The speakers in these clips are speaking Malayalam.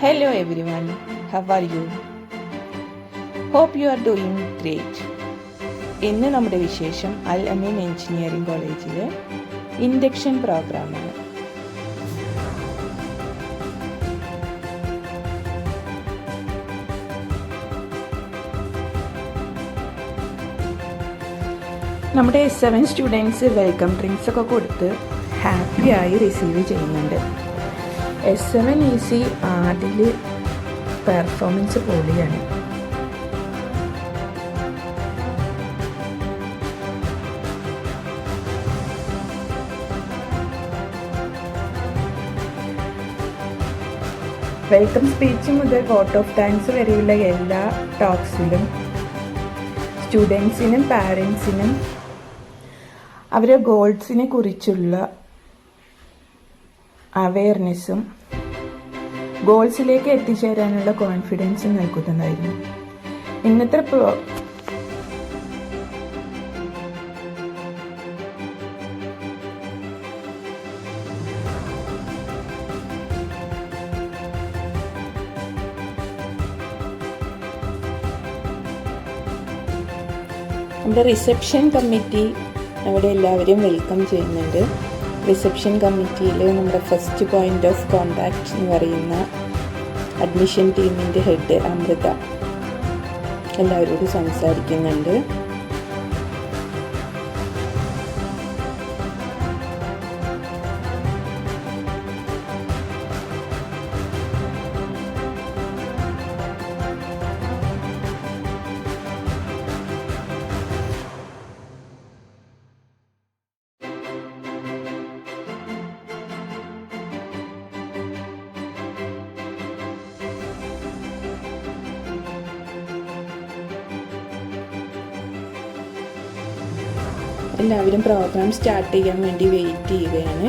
Hello everyone, how are you? Hope you are doing great. ഇന്ന് നമ്മുടെ വിശേഷം അൽ അമീൻ എഞ്ചിനീയറിംഗ് കോളേജിലെ ഇൻഡക്ഷൻ പ്രോഗ്രാമാണ്. നമ്മുടെ S7 സ്റ്റുഡൻസ് വെൽക്കം ഡ്രിങ്ക്സ് ഒക്കെ കൊടുത്ത് ഹാപ്പിയായി റിസീവ് ചെയ്യുന്നുണ്ട്. S7 ഈസി അതിൽ പെർഫോമൻസ് പൊളിയാണ്. വെൽക്കം സ്പീച്ച് മുതൽ വോട്ട് ഓഫ് താങ്ക്സ് വരെയുള്ള എല്ലാ ടോക്സിലും സ്റ്റുഡൻസിനും പാരൻസിനും അവരുടെ ഗോൾസിനെ കുറിച്ചുള്ള അവെയർനെസ്സും ഗോൾസിലേക്ക് എത്തിച്ചേരാനുള്ള കോൺഫിഡൻസും നൽകുന്നതായിരുന്നു. ഇന്നത്തെ നമ്മുടെ റിസപ്ഷൻ കമ്മിറ്റി അവിടെ എല്ലാവരെയും വെൽക്കം ചെയ്യുന്നുണ്ട്. റിസപ്ഷൻ കമ്മിറ്റിയിൽ നമ്മുടെ ഫസ്റ്റ് പോയിന്റ് ഓഫ് കോണ്ടാക്ട് എന്ന് പറയുന്ന അഡ്മിഷൻ ടീമിൻ്റെ ഹെഡ് അമൃത എല്ലാവരോടും സംസാരിക്കുന്നുണ്ട്. എല്ലാവരും പ്രോഗ്രാം സ്റ്റാർട്ട് ചെയ്യാൻ വേണ്ടി വെയിറ്റ് ചെയ്യുകയാണ്.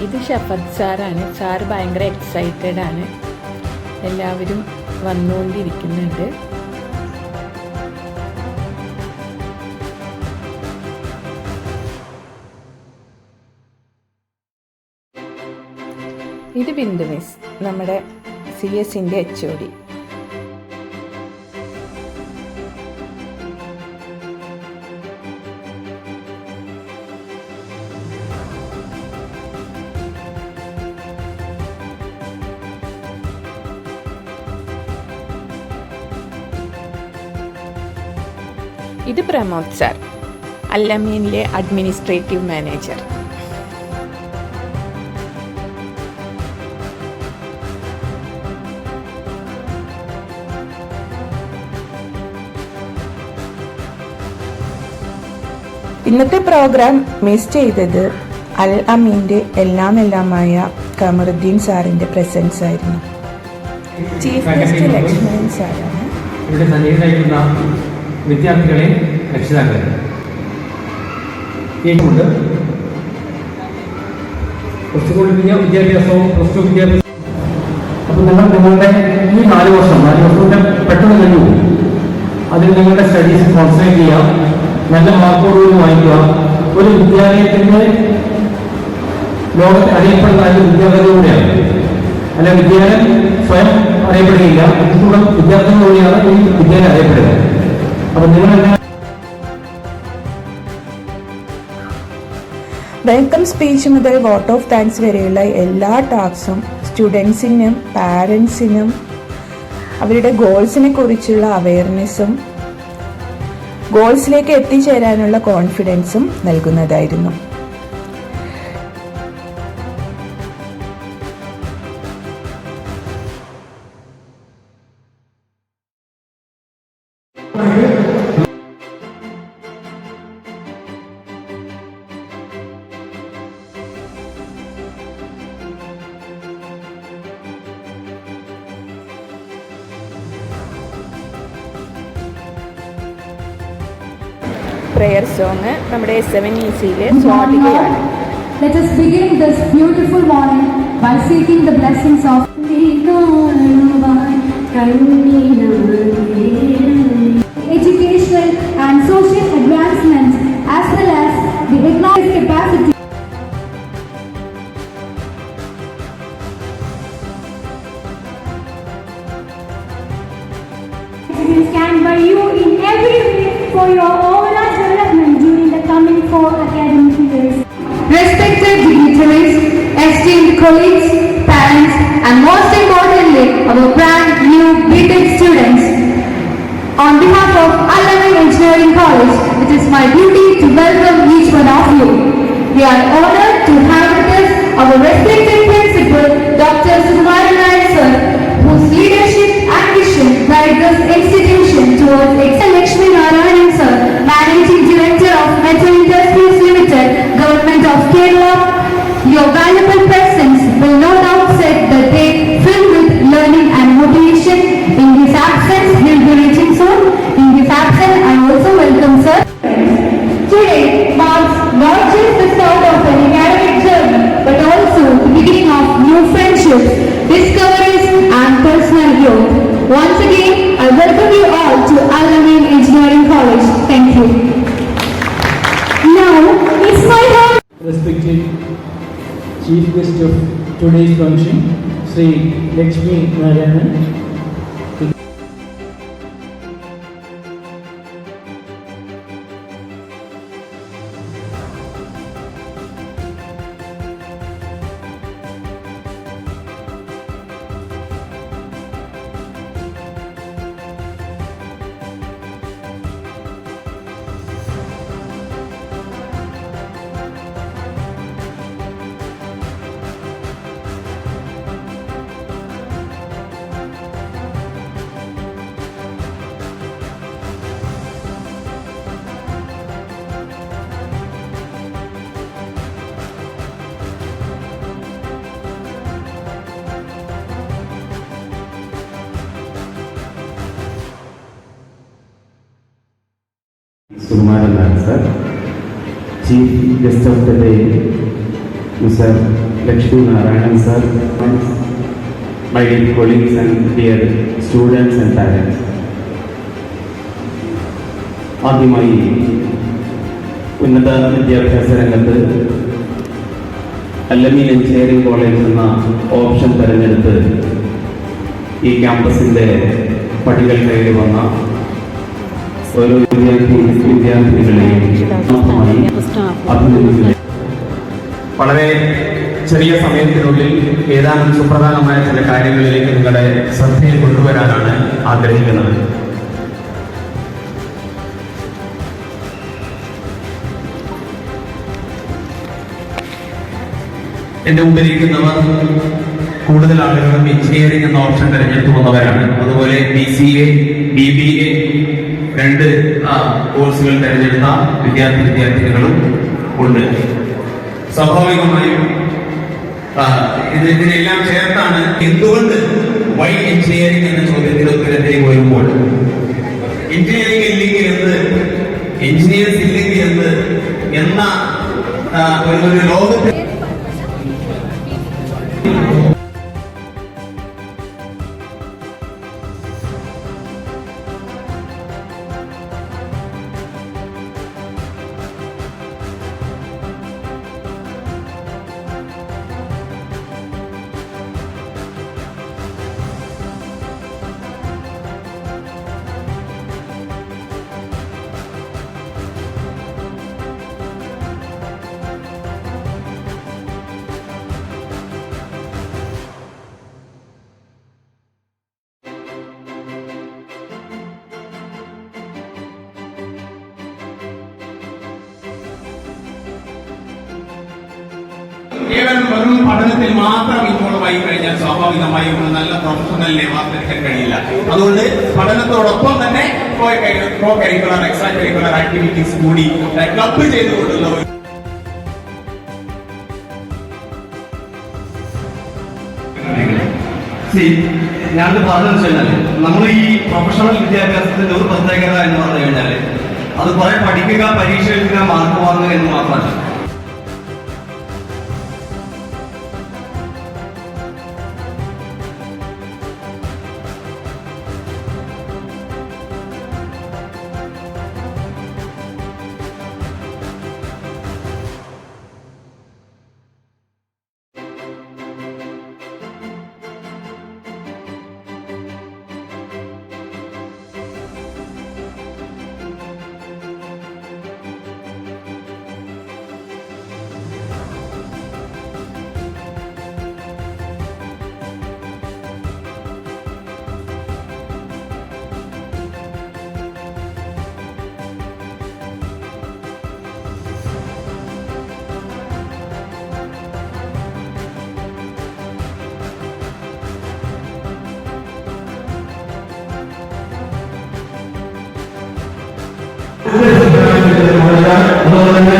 ഇത് ഷഫദ് സാറാണ്. സാറ് ഭയങ്കര എക്സൈറ്റഡ് ആണ്. എല്ലാവരും വന്നുകൊണ്ടിരിക്കുന്നുണ്ട്. ഇത് ബിന്ദു മിസ്, നമ്മുടെ CS-ൻ്റെ HOD. ഇത് പ്രമോദ് സാർ, അൽ അമീനിലെ അഡ്മിനിസ്ട്രേറ്റീവ് മാനേജർ. ഇന്നത്തെ പ്രോഗ്രാം മിസ് ചെയ്തത് അൽ അമീൻ്റെ എല്ലാമായ കമറുദ്ദീൻ സാറിൻ്റെ പ്രസൻസ് ആയിരുന്നു. ചീഫ് ഗസ്റ്റ് ലക്ഷ്മണൻ സാറാണ്. വിദ്യാർത്ഥികളെ രക്ഷിതാക്കളെ കേൾക്കുന്നുണ്ട്. കുറച്ചുകൂടി വിദ്യാഭ്യാസവും പ്ലസ് ടു വിദ്യാഭ്യാസം. അപ്പോൾ നിങ്ങളുടെ ഈ 4 വർഷം കൊണ്ട് പെട്ടെന്ന് കഴിഞ്ഞു. അതിൽ നിങ്ങളുടെ സ്റ്റഡീസ് കോൺസെൻട്രേറ്റ് ചെയ്യുക, നല്ല മാർക്കോടുകൂടി വാങ്ങിക്കുക. ഒരു വിദ്യാലയത്തിൻ്റെ ലോകത്ത് അറിയപ്പെടുന്ന വിദ്യാലയത്തിലൂടെയാണ്. അല്ല, വിദ്യാലയം സ്വയം അറിയപ്പെടുകയില്ല, വിദ്യാർത്ഥികളിലൂടെയാണ് ഈ വിദ്യാലയം അറിയപ്പെടുക. വെൽക്കം സ്പീച്ച് മുതൽ വോട്ട് ഓഫ് താങ്ക്സ് വരെയുള്ള എല്ലാ ടോക്സും സ്റ്റുഡൻസിനും പാരൻസിനും അവരുടെ ഗോൾസിനെ കുറിച്ചുള്ള അവെയർനെസ്സും ഗോൾസിലേക്ക് എത്തിച്ചേരാനുള്ള കോൺഫിഡൻസും നൽകുന്നതായിരുന്നു. പ്രെയർ സോങ് നമ്മുടെ SMNEC-യിൽ സ്വാതികയാണ്. Let us begin this beautiful morning by seeking the blessings of educational and social advancements as well as the economic capacity. Stand by you in every way for your overall development during the coming 4 academic years. Respected dignitaries, esteemed colleagues, parents, and most importantly, our brand new BTech students. On behalf of Al-Amin Engineering College, it is my duty to welcome each one of you. We are honored to have with us our respected principal, Dr. Sukumaran Nayak sir, whose leadership and vision guide this institution towards Lakshmi Narayanan sir, Managing Director of Metro Industries Limited, Government of Kerala. Your valuable presence will no doubt set the day filled with learning and motivation. In his absence, he will be reaching soon. In his absence, I also welcome sir. Today marks not just the start of an academic journey, but also the beginning of new friendships, discoveries, and personal growth. Once again, I welcome you all to Al-Amin Engineering College. Thank you. Now, it's my turn. Respected Chief Guest of today's function, Sri Lakshmi Narayanan. Sukumaran Nayak sir, Chief Guest of the day, Mr. Lakshmi Narayanan sir, my dear colleagues and dear students and parents. ആദ്യമായി ഉന്നത വിദ്യാഭ്യാസ രംഗത്ത് അൽ-അമീൻ എഞ്ചിനീയറിംഗ് കോളേജ് എന്ന ഓപ്ഷൻ തിരഞ്ഞെടുത്ത് ഈ ക്യാമ്പസിൻ്റെ പടികൾ കയറി വന്ന ഓരോ വിദ്യാർത്ഥികളെയും അഭിനന്ദിക്കുന്നു. വളരെ ചെറിയ സമയത്തിനുള്ളിൽ ഏതാനും സുപ്രധാനമായ ചില കാര്യങ്ങളിലേക്ക് നിങ്ങളുടെ ശ്രദ്ധയെ കൊണ്ടുവരാനാണ് ആഗ്രഹിക്കുന്നത്. എന്റെ മുമ്പിലിരിക്കുന്നവർ കൂടുതൽ ആളുകളും എഞ്ചിനീയറിംഗ് എന്ന ഓപ്ഷൻ തിരഞ്ഞെടുത്തു വന്നവരാണ്. അതുപോലെ BCA, BBA 2 കോഴ്സുകൾ തിരഞ്ഞെടുത്ത വിദ്യാർത്ഥിനികളും ഉണ്ട്. സ്വാഭാവികമായും ഇതിനെല്ലാം ചേർത്താണ് എന്തുകൊണ്ട് വൈ എഞ്ചിനീയറിംഗ് എന്ന ചോദ്യത്തിന് ഉത്തരത്തിലേക്ക് വരുമ്പോൾ എഞ്ചിനീയറിംഗ് ഇല്ലെങ്കിൽ എന്ത്, എഞ്ചിനീയേഴ്സ് ഇല്ലെങ്കിൽ എന്ത് എന്ന ഒരു ലോകത്തിൽ കേവലം വെറും പഠനത്തിൽ മാത്രം ഇൻവോൾവ് ആയി കഴിഞ്ഞാൽ സ്വാഭാവികമായും ഒരു നല്ല പ്രൊഫഷണലിനെ വാർത്തെടുക്കാൻ കഴിയില്ല. അതുകൊണ്ട് പഠനത്തോടൊപ്പം തന്നെ co curricular, extra curricular activities കൂടി ക്ലബ് ചെയ്തുകൊണ്ടുള്ള ഒരു ഞാനത് പറഞ്ഞു വെച്ചാൽ നമ്മൾ ഈ പ്രൊഫഷണൽ വിദ്യാഭ്യാസത്തിന്റെ ഒരു പ്രത്യേകത എന്ന് പറഞ്ഞു കഴിഞ്ഞാൽ അത് കുറെ പഠിക്കുക, പരീക്ഷ എഴുതുക, മാർക്ക് വാങ്ങുക എന്ന് മാത്രമല്ല. അതുപോലെ തന്നെ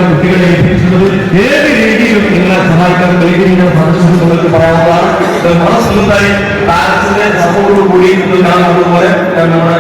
കുട്ടികളെ ഏൽപ്പിച്ചിട്ടുള്ളത് ഏത് രീതിയിലും നിങ്ങളെ സഹായിക്കാൻ കഴിയുന്ന സന്ദർശനം നിങ്ങൾക്ക് പറയാവുന്നതാണ്. മനസ്സുണ്ടായി പാരന്റ്സിന്റെ സപ്പോർട്ടോട് കൂടി അതുപോലെ നമ്മുടെ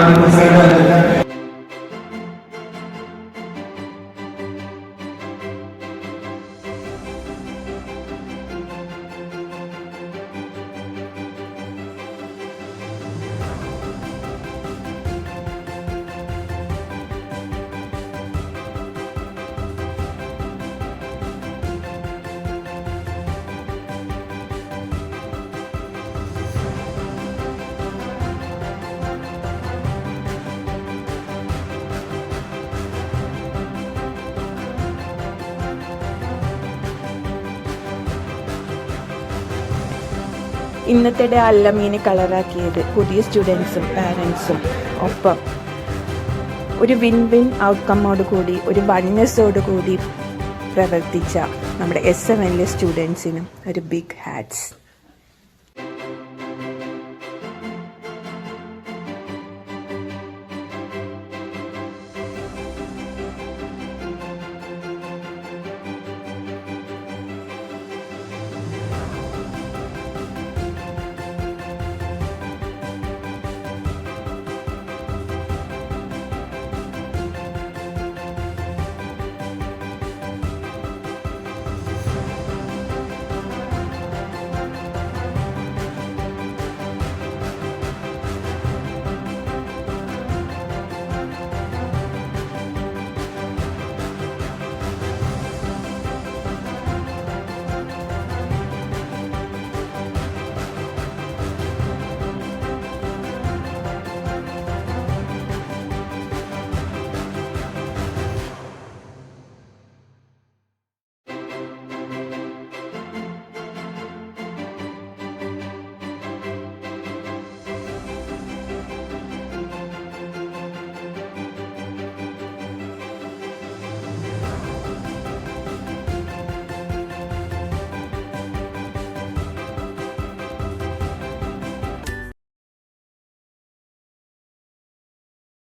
ഇന്നത്തെ ഡേ അല്ലമീനെ കളറാക്കിയത് പുതിയ സ്റ്റുഡൻസും പാരൻസും ഒപ്പം ഒരു വിൻ വിൻ ഔട്ട്കമ്മോട് കൂടി ഒരു വൺനെസ്സോട് കൂടി പ്രവർത്തിച്ച നമ്മുടെ SMLA സ്റ്റുഡൻസിനും ഒരു ബിഗ് ഹാറ്റ്സ്.